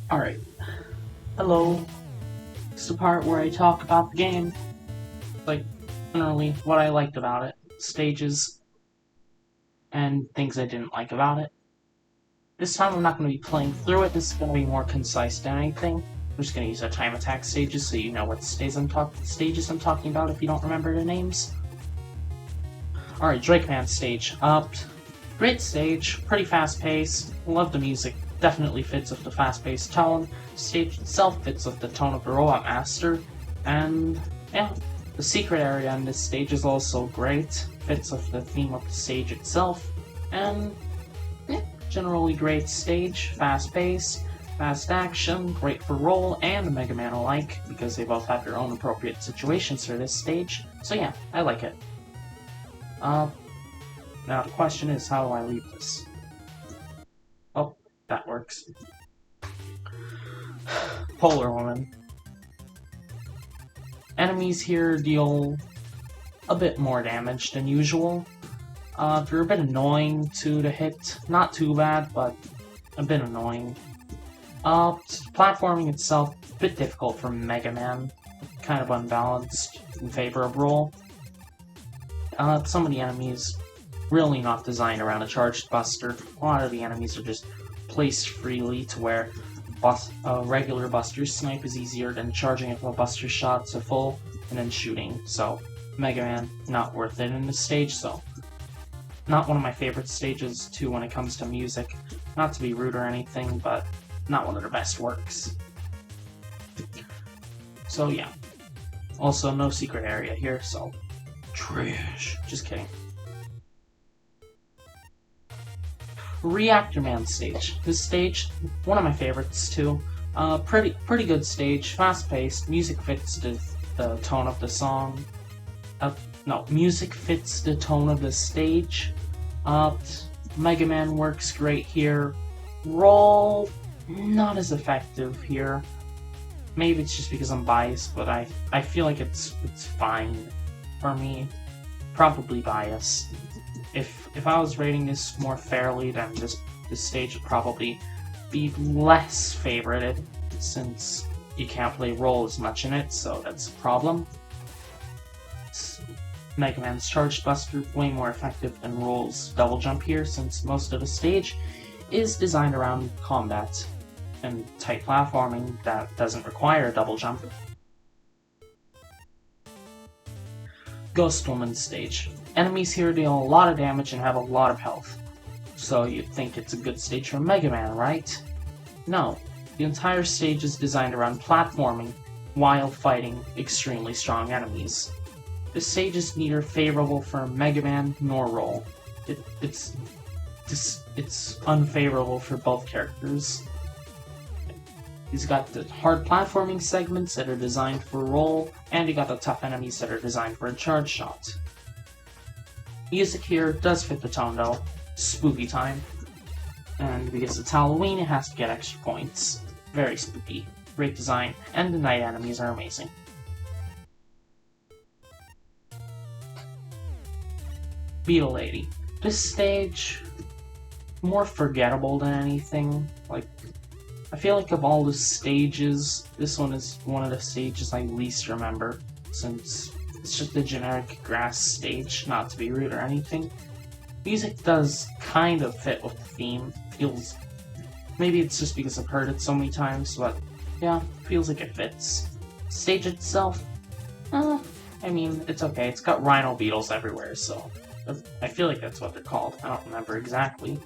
Alright, hello. This is the part where I talk about the game. Like, generally, what I liked about it, stages, and things I didn't like about it. This time I'm not going to be playing through it, this is going to be more concise than anything. I'm just going to use our time attack stages so you know what stages I'm talking about if you don't remember the names. Alright, Drake Man stage. Great stage, pretty fast paced, love the music. Definitely fits with the fast-paced tone. The stage itself fits with the tone of the Robot Master, and yeah, the secret area in this stage is also great. Fits with the theme of the stage itself, and yeah, generally great stage, fast-paced, fast action, great for roll and Mega Man alike because they both have their own appropriate situations for this stage. So yeah, I like it. Now the question is, how do I leave this? Oh. That works. Polar Woman. Enemies here deal a bit more damage than usual. They're a bit annoying to hit. Not too bad, but a bit annoying. Platforming itself, a bit difficult for Mega Man. Kind of unbalanced in favor of roll. Some of the enemies really not designed around a charged buster. A lot of the enemies are just placed freely to where a regular buster snipe is easier than charging up a buster shot to full and then shooting. So Mega Man, not worth it in this stage, so not one of my favorite stages too when it comes to music. Not to be rude or anything, but not one of their best works. So yeah. Also no secret area here, so trash. Just kidding. Reactor Man stage. This stage, one of my favorites too. Pretty good stage, fast-paced. Music fits the tone of the song. Music fits the tone of the stage. Mega Man works great here. Roll, not as effective here. Maybe it's just because I'm biased, but I feel like it's fine for me. Probably biased. If I was rating this more fairly, then this stage would probably be less favorited, since you can't play roll as much in it, so that's a problem. Mega Man's Charged Buster way more effective than roll's double jump here, since most of the stage is designed around combat and tight platforming that doesn't require a double jump. Ghost Woman stage. Enemies here deal a lot of damage and have a lot of health. So you'd think it's a good stage for Mega Man, right? No. The entire stage is designed around platforming while fighting extremely strong enemies. This stage is neither favorable for Mega Man nor Roll. It's unfavorable for both characters. He's got the hard platforming segments that are designed for roll, and you got the tough enemies that are designed for a charge shot. Music here does fit the tone though. Spooky time. And because it's Halloween, it has to get extra points. Very spooky. Great design, and the night enemies are amazing. Beetle Lady. This stage, more forgettable than anything. I feel like of all the stages, this one is one of the stages I least remember, since it's just a generic grass stage, not to be rude or anything. Music does kind of fit with the theme. Maybe it's just because I've heard it so many times, but yeah, feels like it fits. Stage itself, I mean, it's okay. It's got rhino beetles everywhere, so I feel like that's what they're called. I don't remember exactly.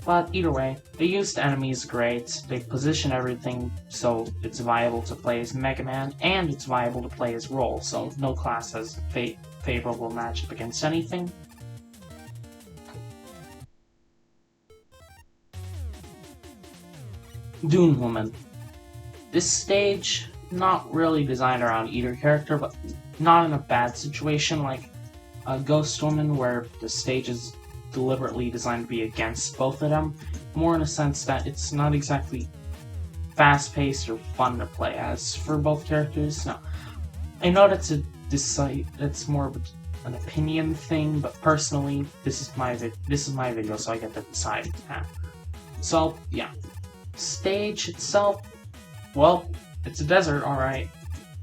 But either way, they used enemies great, they position everything so it's viable to play as Mega Man, and it's viable to play as Roll, so no class has favorable matchup against anything. Dune Woman. This stage, not really designed around either character, but not in a bad situation like Ghost Woman, where the stage is deliberately designed to be against both of them, more in a sense that it's not exactly fast-paced or fun to play as for both characters. Now, I know that's more of an opinion thing, but personally, this is my video, so I get to decide. So yeah, Stage itself, well, it's a desert, alright.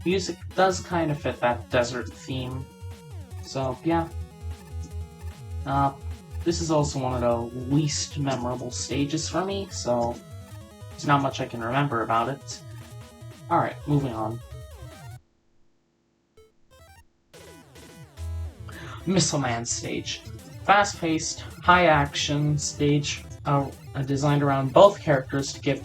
Music does kind of fit that desert theme. So, yeah. This is also one of the least memorable stages for me, so there's not much I can remember about it. Alright, moving on. Missile Man stage. Fast-paced, high-action stage designed around both characters to give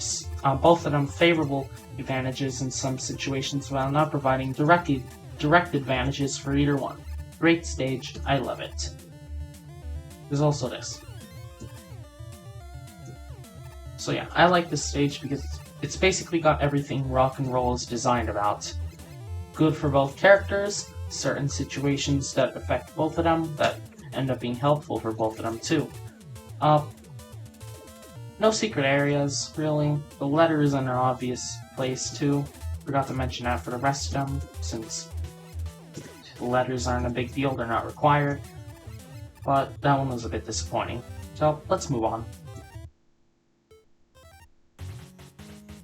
both of them favorable advantages in some situations while not providing direct advantages for either one. Great stage, I love it. There's also this. So yeah, I like this stage because it's basically got everything rock and roll is designed about. Good for both characters, certain situations that affect both of them that end up being helpful for both of them too. No secret areas, really. The letter is in an obvious place too. Forgot to mention that for the rest of them, since the letters aren't a big deal, they're not required. But that one was a bit disappointing. So, let's move on.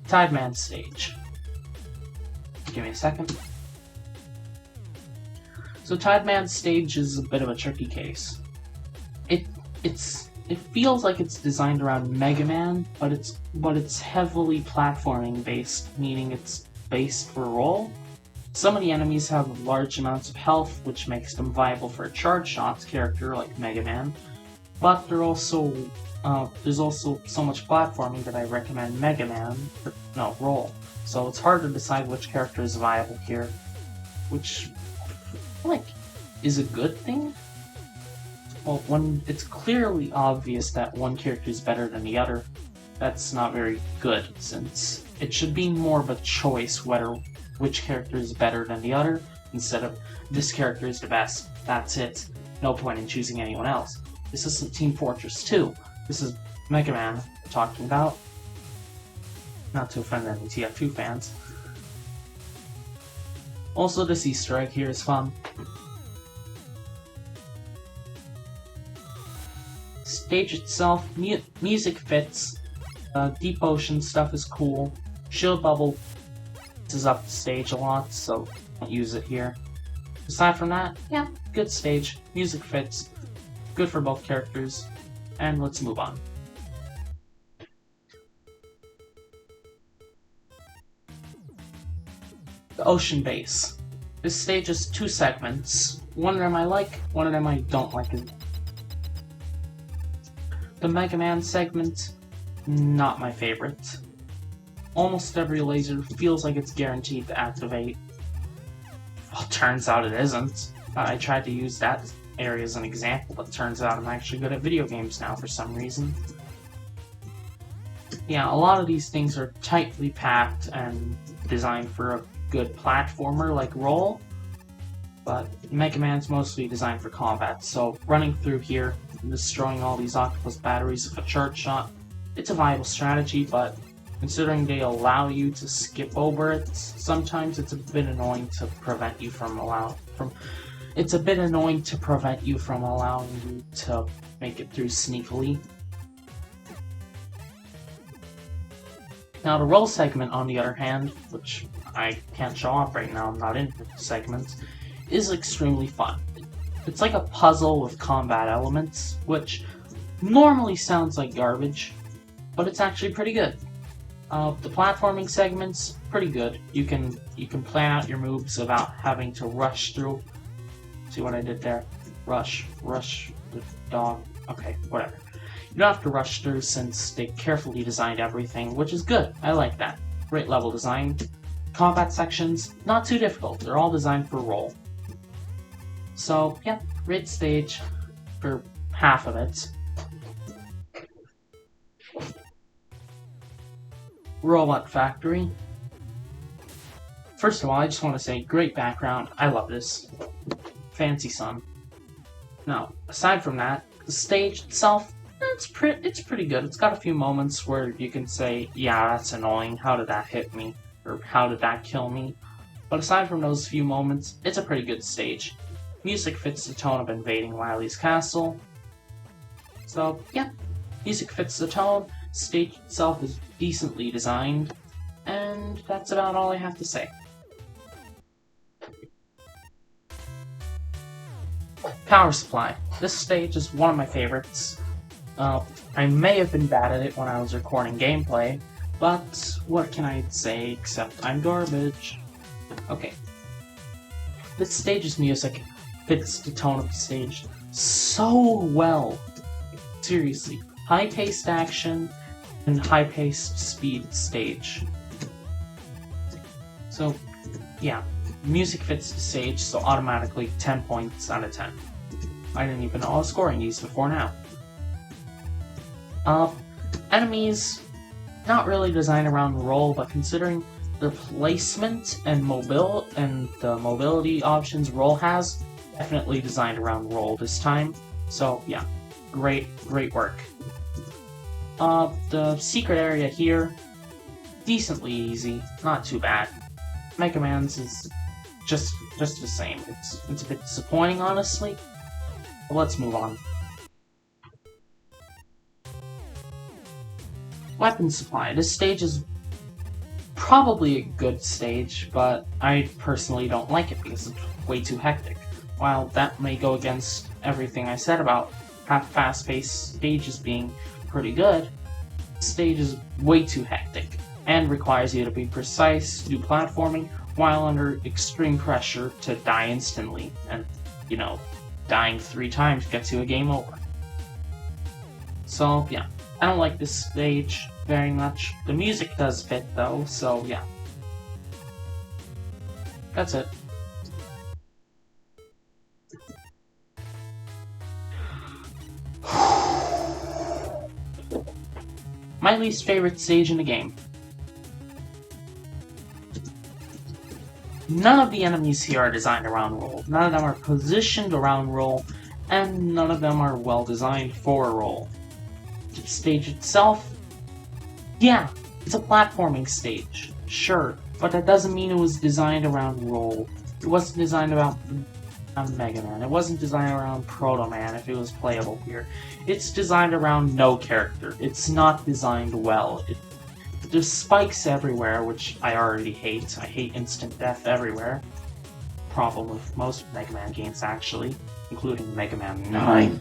Tide Man stage. Give me a second. So Tide Man stage is a bit of a tricky case. It feels like it's designed around Mega Man, but it's heavily platforming based, meaning it's based for roll. Some of the enemies have large amounts of health, which makes them viable for a charge shots character like Mega Man. But there's also so much platforming that I recommend Mega Man, roll. So it's hard to decide which character is viable here, which is a good thing. Well, when it's clearly obvious that one character is better than the other, that's not very good, since it should be more of a choice which character is better than the other, instead of this character is the best, that's it, no point in choosing anyone else. This isn't Team Fortress 2, this is Mega Man we're talking about. Not to offend any TF2 fans. Also, this Easter egg here is fun. Stage itself, music fits. Deep Ocean stuff is cool. Shield Bubble is up the stage a lot, so don't use it here. Aside from that, yeah, good stage. Music fits. Good for both characters. And let's move on. The Ocean Base. This stage has two segments. One of them I like, one of them I don't like. The Mega Man segment, not my favorite. Almost every laser feels like it's guaranteed to activate. Well, turns out it isn't. I tried to use that area as an example, but turns out I'm actually good at video games now for some reason. Yeah, a lot of these things are tightly packed and designed for a good platformer like Roll, but Mega Man's mostly designed for combat, so running through here and destroying all these octopus batteries with a charge shot, it's a viable strategy, but considering they allow you to skip over it, sometimes it's a bit annoying to prevent you from allowing you to make it through sneakily. Now the roll segment, on the other hand, which I can't show off right now, I'm not in the segment, is extremely fun. It's like a puzzle with combat elements, which normally sounds like garbage, but it's actually pretty good. The platforming segment's pretty good. You can plan out your moves without having to rush through. See what I did there? Rush the dog. Okay, whatever. You don't have to rush through since they carefully designed everything, which is good. I like that. Great level design. Combat sections, not too difficult. They're all designed for roll. So, yeah, great stage for half of it. Robot Factory. First of all, I just want to say, great background. I love this. Fancy Sun. Now, aside from that, the stage itself, it's pretty good. It's got a few moments where you can say, yeah, that's annoying. How did that hit me? Or how did that kill me? But aside from those few moments, it's a pretty good stage. Music fits the tone of invading Wily's castle. So, yeah, music fits the tone. Stage itself is decently designed, and that's about all I have to say. Power supply. This stage is one of my favorites. I may have been bad at it when I was recording gameplay, but what can I say except I'm garbage? Okay. This stage's music fits the tone of the stage so well. Seriously. High-paced action and high-paced speed stage. So, yeah. Music fits the stage, so automatically 10 points out of 10. I didn't even know I was scoring these before now. Enemies, not really designed around roll, but considering the placement and the mobility options roll has, definitely designed around roll this time. So yeah, great work. The secret area here, decently easy, not too bad. Mega Man's is just the same. It's a bit disappointing, honestly. But let's move on. Weapon supply. This stage is probably a good stage, but I personally don't like it because it's way too hectic. While that may go against everything I said about fast-paced stages being pretty good, the stage is way too hectic and requires you to be precise, do platforming, while under extreme pressure to die instantly, and, you know, dying 3 times gets you a game over. So, yeah. I don't like this stage very much. The music does fit though, so yeah. That's it. My least favorite stage in the game. None of the enemies here are designed around roll. None of them are positioned around roll, and none of them are well designed for roll. The stage itself, yeah, it's a platforming stage, sure, but that doesn't mean it was designed around roll. It wasn't designed around Mega Man. It wasn't designed around Proto Man if it was playable here. It's designed around no character. It's not designed well. There's spikes everywhere, which I already hate. I hate instant death everywhere. Problem with most Mega Man games, actually, including Mega Man 9.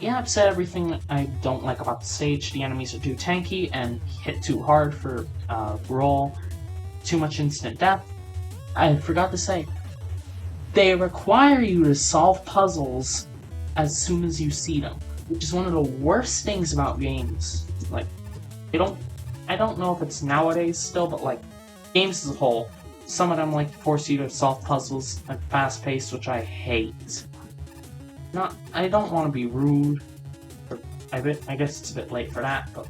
Yeah, I've said everything I don't like about the stage. The enemies are too tanky and hit too hard for roll. Too much instant death. I forgot to say, they require you to solve puzzles as soon as you see them, which is one of the worst things about games. Like, I don't know if it's nowadays still, but like, games as a whole, some of them like to force you to solve puzzles at fast pace, which I hate. I don't want to be rude, I guess it's a bit late for that, but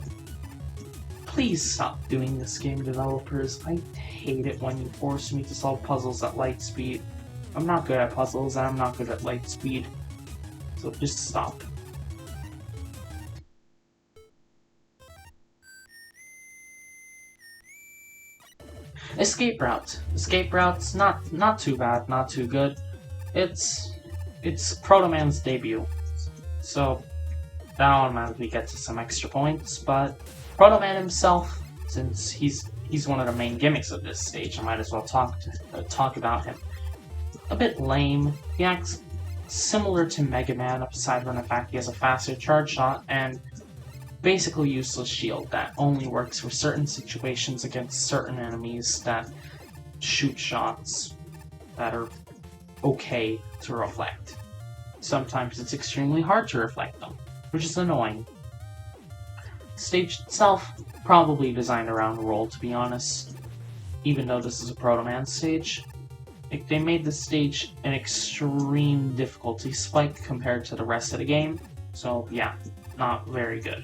please stop doing this, game developers. I hate it when you force me to solve puzzles at light speed. I'm not good at puzzles, and I'm not good at light speed, so just stop. Escape route. Escape route's not too bad, not too good. It's Proto Man's debut, so that automatically gets us some extra points, but Proto Man himself, since he's one of the main gimmicks of this stage, I might as well talk about him. A bit lame. He acts similar to Mega Man, aside from the fact he has a faster charge shot, and basically useless shield that only works for certain situations against certain enemies that shoot shots that are okay to reflect. Sometimes it's extremely hard to reflect them, which is annoying. The stage itself, probably designed around roll, to be honest. Even though this is a Proto Man stage, they made this stage an extreme difficulty spike compared to the rest of the game, so yeah, not very good.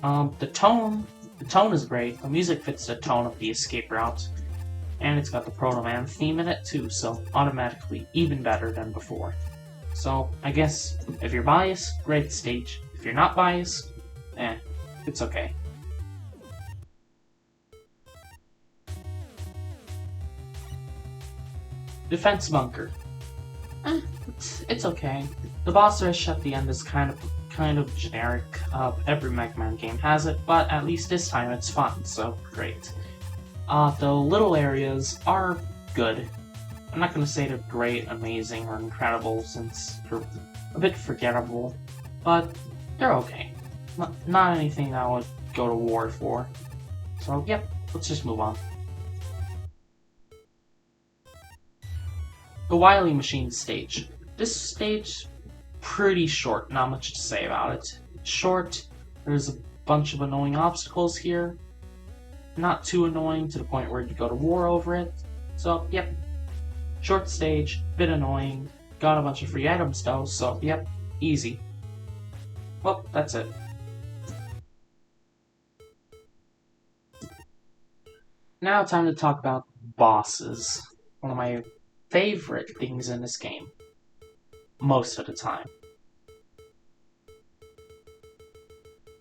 The tone is great. The music fits the tone of the escape route, and it's got the Proto Man theme in it too, so automatically even better than before. So I guess if you're biased, great stage. If you're not biased, it's okay. Defense bunker. It's okay. The boss rush at the end is kind kind of generic. Every Mega Man game has it, but at least this time it's fun, so great. The little areas are good. I'm not going to say they're great, amazing, or incredible, since they're a bit forgettable, but they're okay. Not anything that I would go to war for. So, yep, let's just move on. The Wily Machine stage. This stage, pretty short, not much to say about it. Short, there's a bunch of annoying obstacles here. Not too annoying to the point where you go to war over it. So, yep. Short stage, bit annoying. Got a bunch of free items though, so yep, easy. Well, that's it. Now time to talk about bosses. One of my favorite things in this game. Most of the time.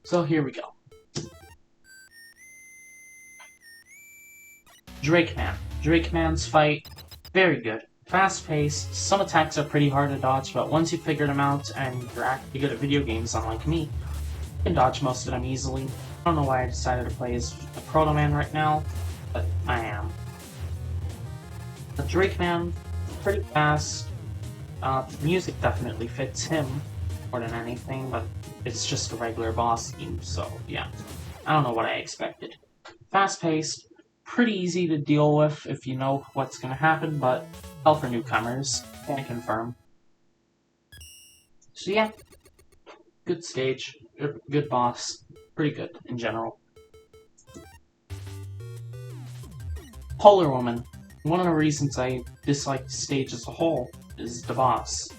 So here we go. Drake Man. Drake Man's fight, very good. Fast-paced, some attacks are pretty hard to dodge, but once you figure them out and you're actually good at video games, unlike me, you can dodge most of them easily. I don't know why I decided to play as a Proto Man right now, but I am. The Drake Man, pretty fast. The music definitely fits him more than anything, but it's just a regular boss theme, so yeah. I don't know what I expected. Fast-paced, pretty easy to deal with if you know what's gonna happen, but hell for newcomers, can I confirm. So yeah, good stage, good boss, pretty good in general. Polar Woman. One of the reasons I dislike the stage as a whole is the boss.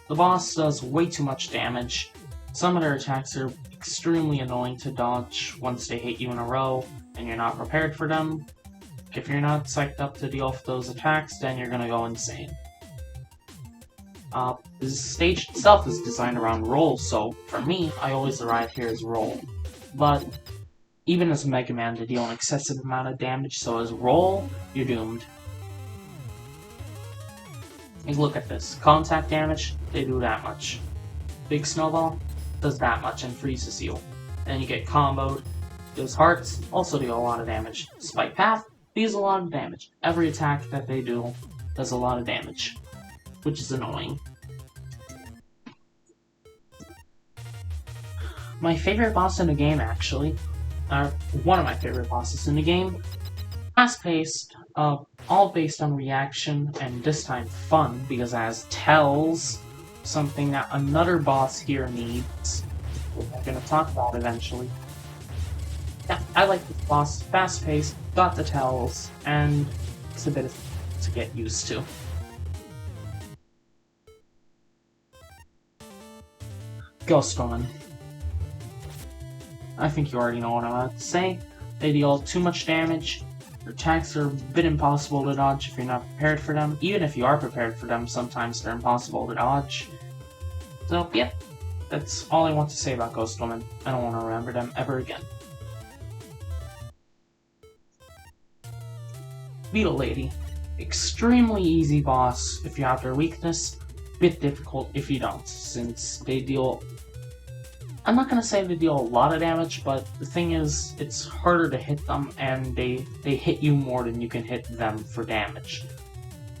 The boss does way too much damage. Some of their attacks are extremely annoying to dodge once they hit you in a row and you're not prepared for them. If you're not psyched up to deal with those attacks, then you're gonna go insane. The stage itself is designed around roll, so for me, I always arrive here as roll. But even as Mega Man, they deal an excessive amount of damage, so as roll, you're doomed. And look at this. Contact damage, they do that much. Big Snowball does that much and freezes you. Then you get comboed. Those hearts also do a lot of damage. Spike Path deals a lot of damage. Every attack that they do does a lot of damage, which is annoying. My favorite boss in the game, actually, one of my favorite bosses in the game, fast-paced, all based on reaction, and this time fun, because it has tells, something that another boss here needs, which I'm going to talk about eventually. Yeah, I like this boss, fast-paced, got the tells, and it's a bit to get used to. Ghost Woman. I think you already know what I'm about to say. They deal too much damage. Their attacks are a bit impossible to dodge if you're not prepared for them. Even if you are prepared for them, sometimes they're impossible to dodge. So, yeah, that's all I want to say about Ghost Woman. I don't want to remember them ever again. Beetle Lady. Extremely easy boss if you have their weakness. Bit difficult if you don't, since they deal... I'm not gonna say they deal a lot of damage, but the thing is, it's harder to hit them, and they hit you more than you can hit them for damage.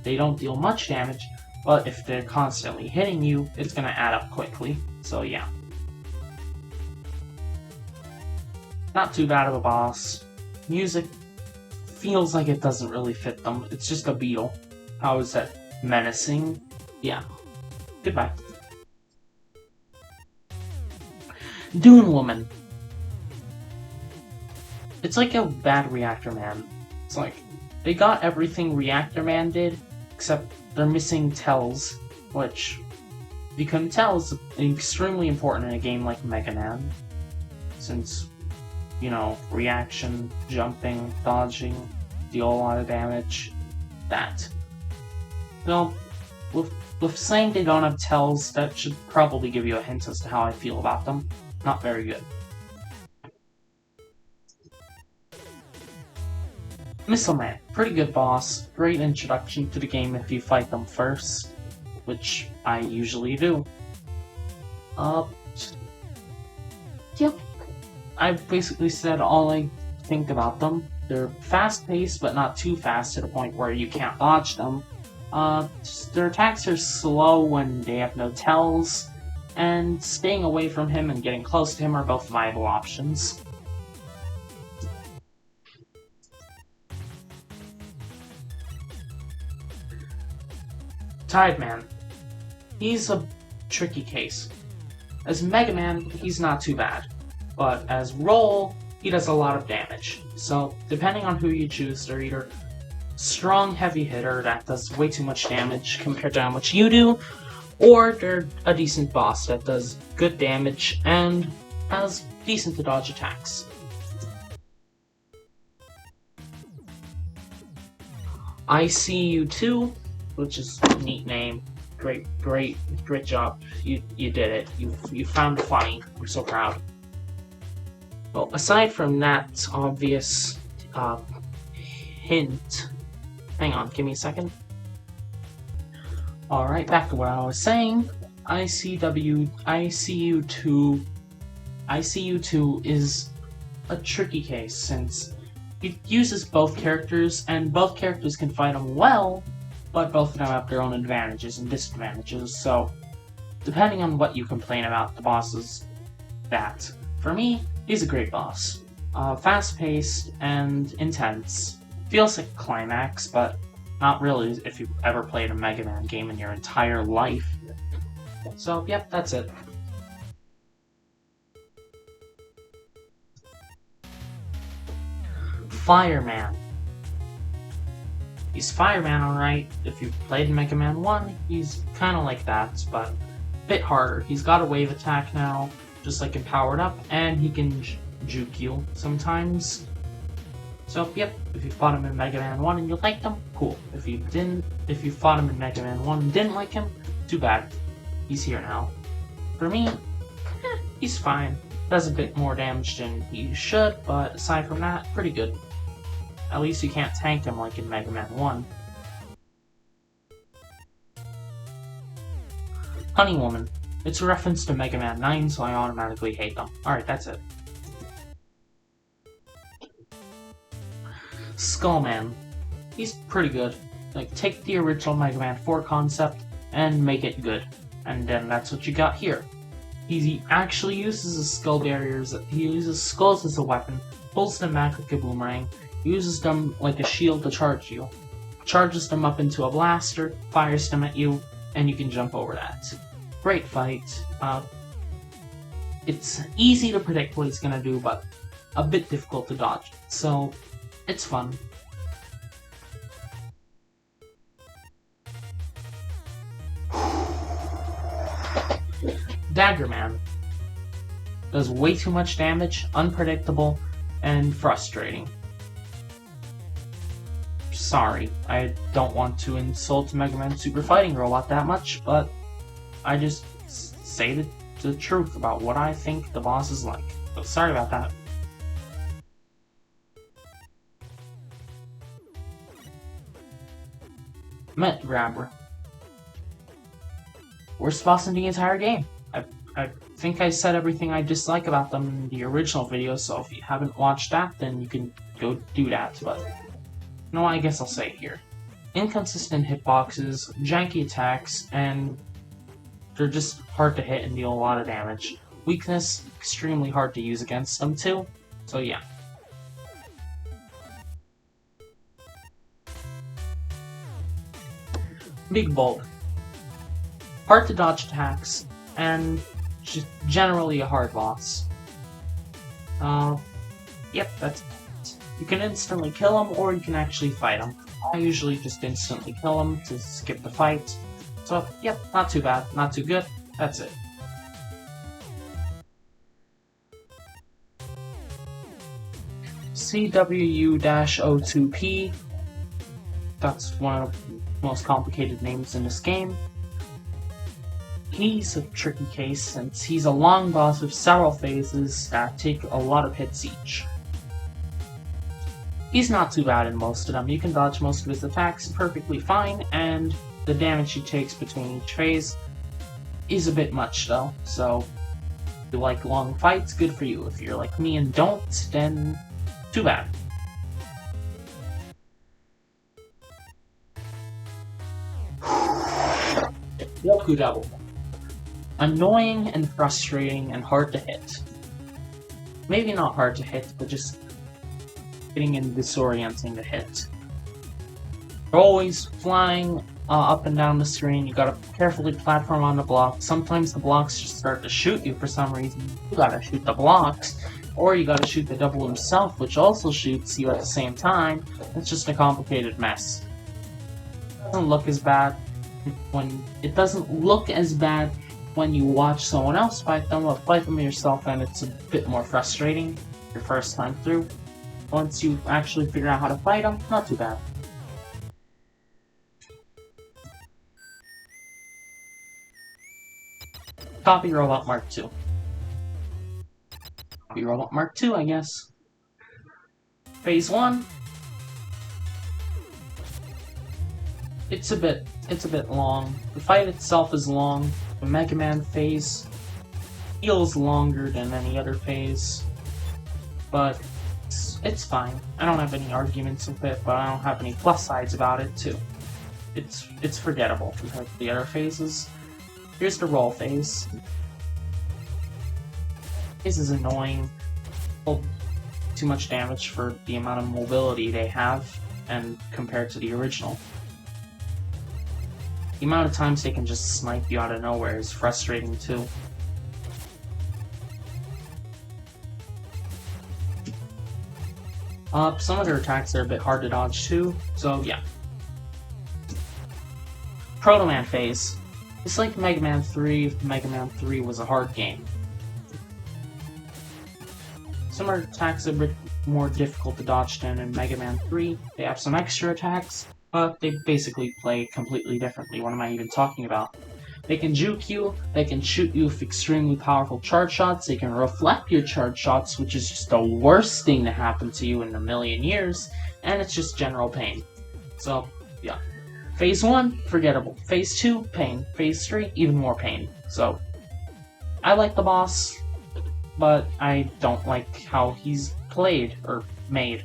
They don't deal much damage, but if they're constantly hitting you, it's gonna add up quickly, so yeah. Not too bad of a boss. Music feels like it doesn't really fit them. It's just a beetle. How is that menacing? Yeah. Goodbye. Dune Woman. It's like a bad Reactor Man. It's like, they got everything Reactor Man did, except they're missing tells, which, if you couldn't tell, is extremely important in a game like Mega Man. Since, you know, reaction, jumping, dodging, deal a lot of damage. That. Well, with saying they don't have tells, that should probably give you a hint as to how I feel about them. Not very good. Missile Man, pretty good boss, great introduction to the game if you fight them first, which I usually do. I've basically said all I think about them. They're fast-paced, but not too fast to the point where you can't dodge them. Their attacks are slow when they have no tells, and staying away from him and getting close to him are both viable options. Tide Man. He's a tricky case. As Mega Man, he's not too bad, but as Roll, he does a lot of damage. So, depending on who you choose, they're either strong heavy hitter that does way too much damage compared to how much you do, or they're a decent boss that does good damage and has decent to dodge attacks. I See You Too, which is a neat name. Great job. You did it. You found it funny. I'm so proud. Well, aside from that obvious hint, hang on, give me a second. Alright, back to what I was saying. ICU2 is a tricky case since it uses both characters, and both characters can fight them well, but both of them have their own advantages and disadvantages, so depending on what you complain about, the boss is that. For me, he's a great boss. Fast-paced and intense. Feels like Climax, but not really if you've ever played a Mega Man game in your entire life. So, yep, that's it. Fireman. He's Fireman, alright. If you've played Mega Man 1, he's kinda like that, but a bit harder. He's got a wave attack now, just like in Powered Up, and he can juke you sometimes. So, yep, if you fought him in Mega Man 1 and you liked him, cool. If you fought him in Mega Man 1 and didn't like him, too bad. He's here now. For me, he's fine. Does a bit more damage than he should, but aside from that, pretty good. At least you can't tank him like in Mega Man 1. Honey Woman. It's a reference to Mega Man 9, so I automatically hate them. Alright, that's it. Skullman. He's pretty good. Like, take the original Mega Man 4 concept and make it good. And then that's what you got here. He actually uses his skull barriers. He uses skulls as a weapon, pulls them back like a boomerang, uses them like a shield to charge you, charges them up into a blaster, fires them at you, and you can jump over that. Great fight. It's easy to predict what he's gonna do, but a bit difficult to dodge. So, it's fun. Dagger Man. Does way too much damage, unpredictable, and frustrating. Sorry, I don't want to insult Mega Man Super Fighting Robot that much, but I just say the truth about what I think the boss is like. So sorry about that. Met Grabber. Worst boss in the entire game. I think I said everything I dislike about them in the original video, so if you haven't watched that, then you can go do that, but no, I guess I'll say it here. Inconsistent hitboxes, janky attacks, and they're just hard to hit and deal a lot of damage. Weakness, extremely hard to use against them too, so yeah. Big Bulk. Hard to dodge attacks, and just generally a hard boss. Yep, that's it. You can instantly kill him, or you can actually fight him. I usually just instantly kill him to skip the fight. So, yep, not too bad, not too good, that's it. CWU-02P. That's one of the most complicated names in this game. He's a tricky case since he's a long boss with several phases that take a lot of hits each. He's not too bad in most of them. You can dodge most of his attacks perfectly fine, and the damage he takes between each phase is a bit much though, so If you like long fights, good for you. If you're like me and don't, then too bad. Yoku Double. Annoying and frustrating and hard to hit. Maybe not hard to hit, but just getting and disorienting to hit. They're always flying up and down the screen. You gotta carefully platform on the block. Sometimes the blocks just start to shoot you for some reason. You gotta shoot the blocks, or you gotta shoot the double himself, which also shoots you at the same time. It's just a complicated mess. It doesn't look as bad when you watch someone else fight them, or fight them yourself, and it's a bit more frustrating your first time through. Once you actually figure out how to fight them, not too bad. Copy Robot Mark II. Copy Robot Mark II, I guess. Phase 1. It's a bit long. The fight itself is long. The Mega Man phase feels longer than any other phase, but it's fine. I don't have any arguments with it, but I don't have any plus sides about it too. It's forgettable compared to the other phases. Here's the roll phase. This is annoying. Well, too much damage for the amount of mobility they have, and compared to the original. The amount of times they can just snipe you out of nowhere is frustrating too. Some of their attacks are a bit hard to dodge too, so yeah. Proto Man phase. It's like Mega Man 3 if Mega Man 3 was a hard game. Some of their attacks are a bit more difficult to dodge than in Mega Man 3. They have some extra attacks, but they basically play completely differently. What am I even talking about? They can juke you, they can shoot you with extremely powerful charge shots, they can reflect your charge shots, which is just the worst thing to happen to you in a million years, and it's just general pain. So, yeah. Phase 1, forgettable. Phase 2, pain. Phase 3, even more pain. So, I like the boss, but I don't like how he's played, or made.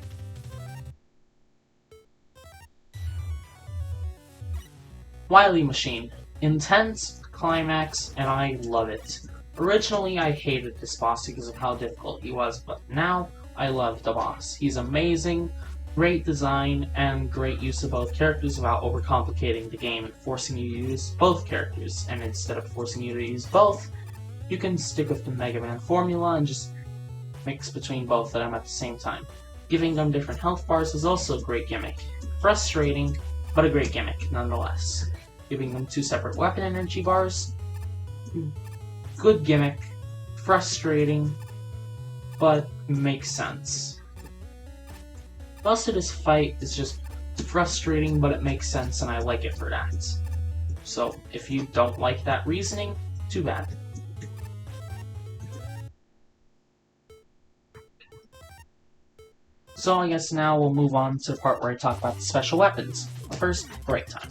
Wily Machine. Intense, climax, and I love it. Originally, I hated this boss because of how difficult he was, but now, I love the boss. He's amazing, great design, and great use of both characters without overcomplicating the game and forcing you to use both characters. And instead of forcing you to use both, you can stick with the Mega Man formula and just mix between both of them at the same time. Giving them different health bars is also a great gimmick. Frustrating, but a great gimmick nonetheless. Giving them 2 separate weapon energy bars, good gimmick, frustrating, but makes sense. Most of this fight is just frustrating, but it makes sense, and I like it for that. So, if you don't like that reasoning, too bad. So I guess now we'll move on to the part where I talk about the special weapons. First, break time.